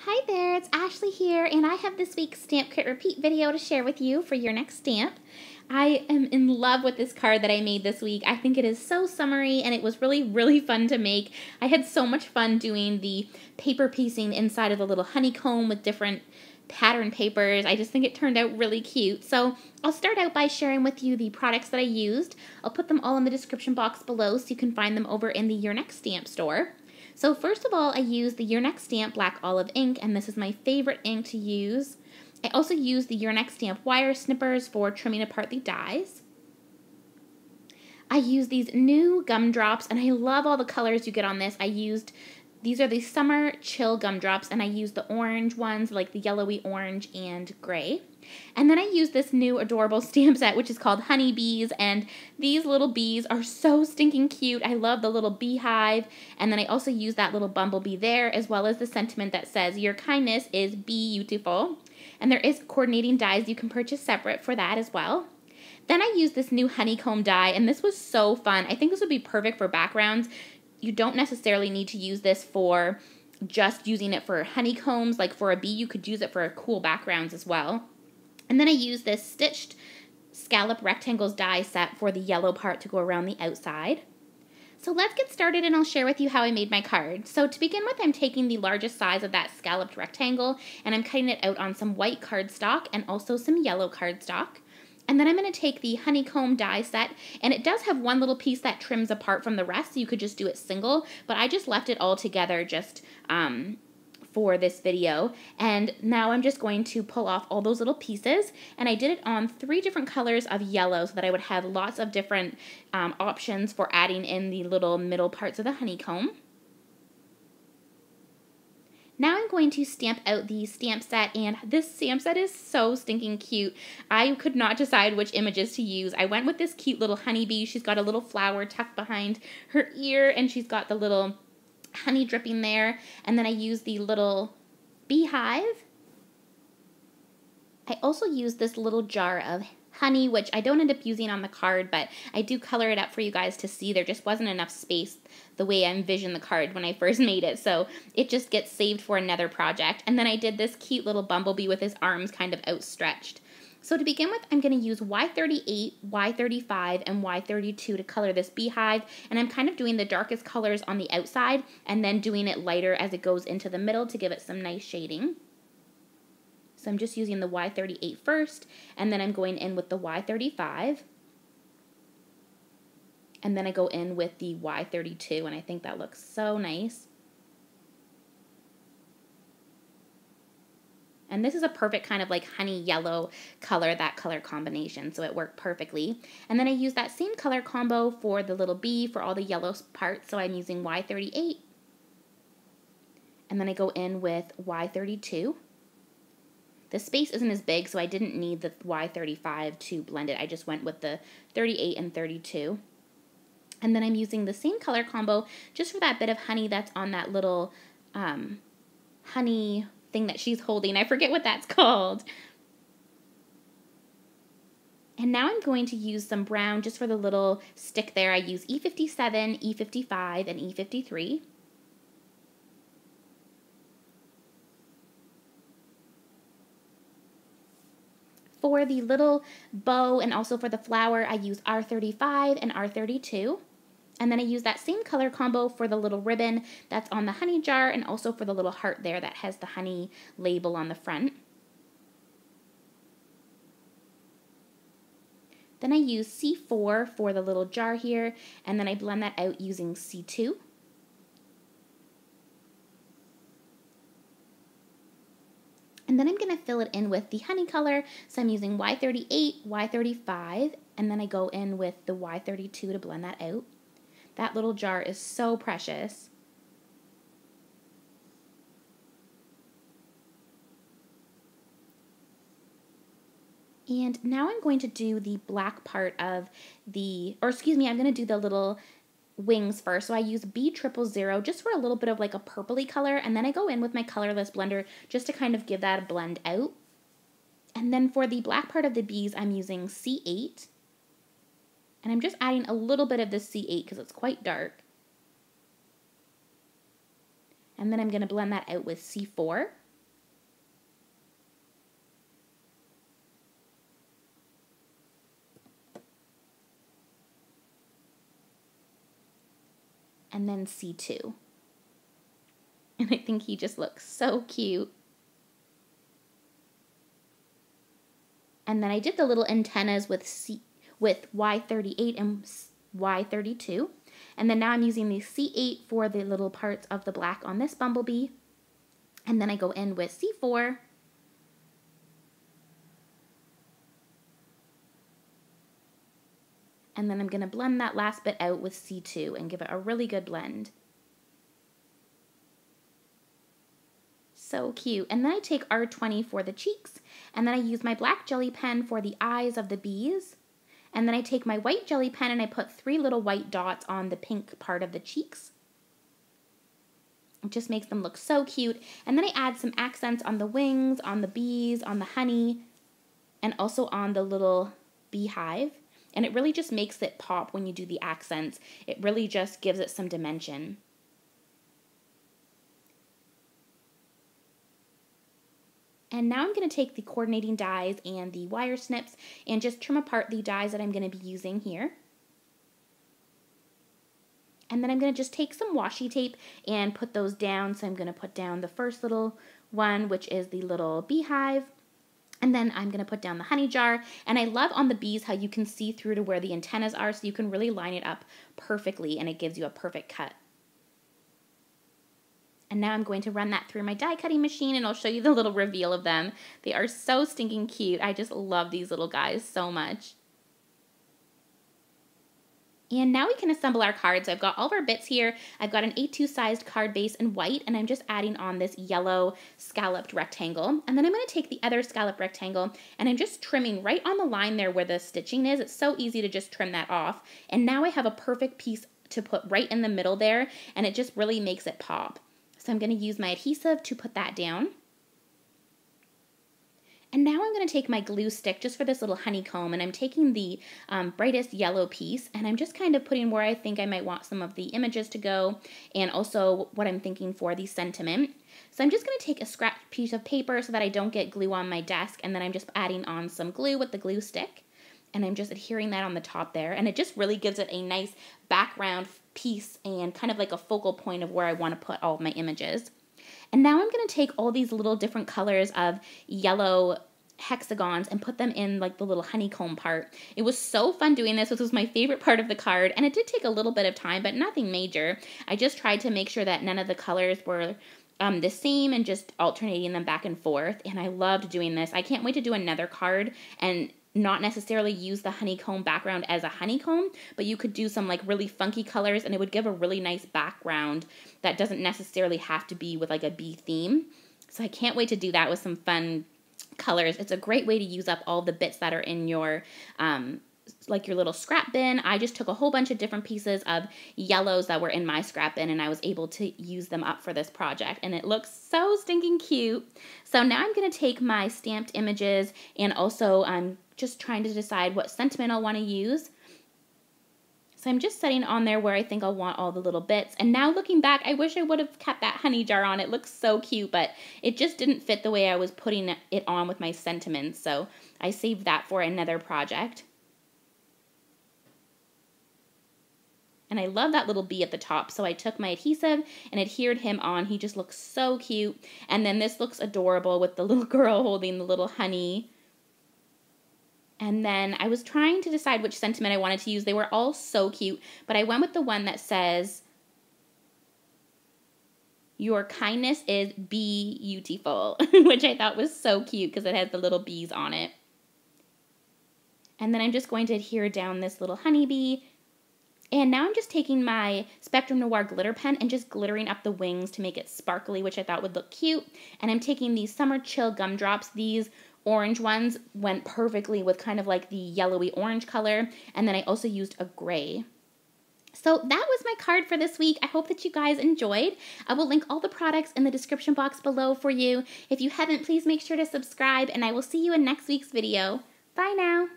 Hi there, it's Ashley here, and I have this week's Stamp Kit Repeat video to share with you for your next stamp. I am in love with this card that I made this week. I think it is so summery, and it was really fun to make. I had so much fun doing the paper piecing inside of the little honeycomb with different pattern papers. I just think it turned out really cute. So I'll start out by sharing with you the products that I used. I'll put them all in the description box below so you can find them over in the Your Next Stamp store. So first of all, I used the Your Next Stamp Black Olive ink, and this is my favorite ink to use. I also used the Your Next Stamp wire snippers for trimming apart the dies. I used these new gumdrops, and I love all the colors you get on this. These are the Summer Chill gumdrops, and I used the orange ones, like the yellowy orange and gray. And then I used this new adorable stamp set, which is called Honeybees, and these little bees are so stinking cute. I love the little beehive, and then I also used that little bumblebee there, as well as the sentiment that says, "Your kindness is beautiful." And there is coordinating dies you can purchase separate for that as well. Then I used this new honeycomb die, and this was so fun. I think this would be perfect for backgrounds. You don't necessarily need to use this for just using it for honeycombs. Like for a bee, you could use it for cool backgrounds as well. And then I used this stitched scallop rectangles die set for the yellow part to go around the outside. So let's get started, and I'll share with you how I made my card. So to begin with, I'm taking the largest size of that scalloped rectangle, and I'm cutting it out on some white cardstock and also some yellow cardstock. And then I'm going to take the honeycomb die set, and it does have one little piece that trims apart from the rest, so you could just do it single, but I just left it all together just for this video. And now I'm just going to pull off all those little pieces, and I did it on 3 different colors of yellow so that I would have lots of different options for adding in the little middle parts of the honeycomb. Now I'm going to stamp out the stamp set, and this stamp set is so stinking cute. I could not decide which images to use. I went with this cute little honeybee. She's got a little flower tucked behind her ear, and she's got the little honey dripping there. And then I used the little beehive. I also used this little jar of honey, which I don't end up using on the card, but I do color it up for you guys to see. There just wasn't enough space the way I envisioned the card when I first made it, so it just gets saved for another project. And then I did this cute little bumblebee with his arms kind of outstretched. So to begin with, I'm going to use Y38, Y35, and Y32 to color this beehive, and I'm kind of doing the darkest colors on the outside and then doing it lighter as it goes into the middle to give it some nice shading. So I'm just using the Y38 first, and then I'm going in with the Y35. And then I go in with the Y32, and I think that looks so nice. And this is a perfect kind of like honey yellow color, that color combination, so it worked perfectly. And then I use that same color combo for the little bee for all the yellow parts, so I'm using Y38. And then I go in with Y32. The space isn't as big, so I didn't need the Y35 to blend it. I just went with the 38 and 32. And then I'm using the same color combo just for that bit of honey that's on that little honey thing that she's holding. I forget what that's called. And now I'm going to use some brown just for the little stick there. I use E57, E55, and E53. For the little bow and also for the flower, I use R35 and R32. And then I use that same color combo for the little ribbon that's on the honey jar, and also for the little heart there that has the honey label on the front. Then I use C4 for the little jar here, and then I blend that out using C2. And then I'm going to fill it in with the honey color, so I'm using Y38, Y35, and then I go in with the Y32 to blend that out. That little jar is so precious. And now I'm going to do the black part of I'm going to do the little wings first. So I use B000 just for a little bit of like a purpley color, and then I go in with my colorless blender just to kind of give that a blend out. And then for the black part of the bees, I'm using C8, and I'm just adding a little bit of the C8 because it's quite dark. And then I'm going to blend that out with C4. and then C2. And I think he just looks so cute. And then I did the little antennas with Y38 and Y32. And then now I'm using the C8 for the little parts of the black on this bumblebee. And then I go in with C4. And then I'm going to blend that last bit out with C2 and give it a really good blend. So cute. And then I take R20 for the cheeks, and then I use my black jelly pen for the eyes of the bees. And then I take my white jelly pen and I put 3 little white dots on the pink part of the cheeks. It just makes them look so cute. And then I add some accents on the wings, on the bees, on the honey, and also on the little beehive. And it really just makes it pop when you do the accents. It really just gives it some dimension. And now I'm going to take the coordinating dies and the wire snips and just trim apart the dies that I'm going to be using here. And then I'm going to just take some washi tape and put those down. So I'm going to put down the first little one, which is the little beehive. And then I'm going to put down the honey jar. And I love on the bees how you can see through to where the antennas are, so you can really line it up perfectly and it gives you a perfect cut. And now I'm going to run that through my die cutting machine and I'll show you the little reveal of them. They are so stinking cute. I just love these little guys so much. And now we can assemble our cards. So I've got all of our bits here. I've got an A2 sized card base in white, and I'm just adding on this yellow scalloped rectangle. And then I'm going to take the other scalloped rectangle and I'm just trimming right on the line there where the stitching is. It's so easy to just trim that off. And now I have a perfect piece to put right in the middle there, and it just really makes it pop. So I'm going to use my adhesive to put that down. And now I'm going to take my glue stick just for this little honeycomb, and I'm taking the brightest yellow piece, and I'm just kind of putting where I think I might want some of the images to go, and also what I'm thinking for the sentiment. So I'm just going to take a scratch piece of paper so that I don't get glue on my desk, and then I'm just adding on some glue with the glue stick. And I'm just adhering that on the top there, and it just really gives it a nice background piece and kind of like a focal point of where I want to put all of my images. And now I'm going to take all these little different colors of yellow hexagons and put them in like the little honeycomb part. It was so fun doing this. This was my favorite part of the card, and it did take a little bit of time, but nothing major. I just tried to make sure that none of the colors were the same and just alternating them back and forth, and I loved doing this. I can't wait to do another card and not necessarily use the honeycomb background as a honeycomb, but you could do some like really funky colors and it would give a really nice background that doesn't necessarily have to be with like a bee theme. So I can't wait to do that with some fun colors. It's a great way to use up all the bits that are in your like your little scrap bin. I just took a whole bunch of different pieces of yellows that were in my scrap bin, and I was able to use them up for this project, and it looks so stinking cute. So now I'm going to take my stamped images, and also I'm just trying to decide what sentiment I'll want to use. So I'm just setting on there where I think I'll want all the little bits. And now looking back, I wish I would have kept that honey jar on. It looks so cute, but it just didn't fit the way I was putting it on with my sentiments. So I saved that for another project. And I love that little bee at the top, so I took my adhesive and adhered him on. He just looks so cute. And then this looks adorable with the little girl holding the little honey. And then I was trying to decide which sentiment I wanted to use. They were all so cute, but I went with the one that says, "Your kindness is beautiful," which I thought was so cute because it has the little bees on it. And then I'm just going to adhere down this little honeybee. And now I'm just taking my Spectrum Noir glitter pen and just glittering up the wings to make it sparkly, which I thought would look cute. And I'm taking these Summer Chill gumdrops. These orange ones went perfectly with kind of like the yellowy orange color. And then I also used a gray. So that was my card for this week. I hope that you guys enjoyed. I will link all the products in the description box below for you. If you haven't, please make sure to subscribe, and I will see you in next week's video. Bye now.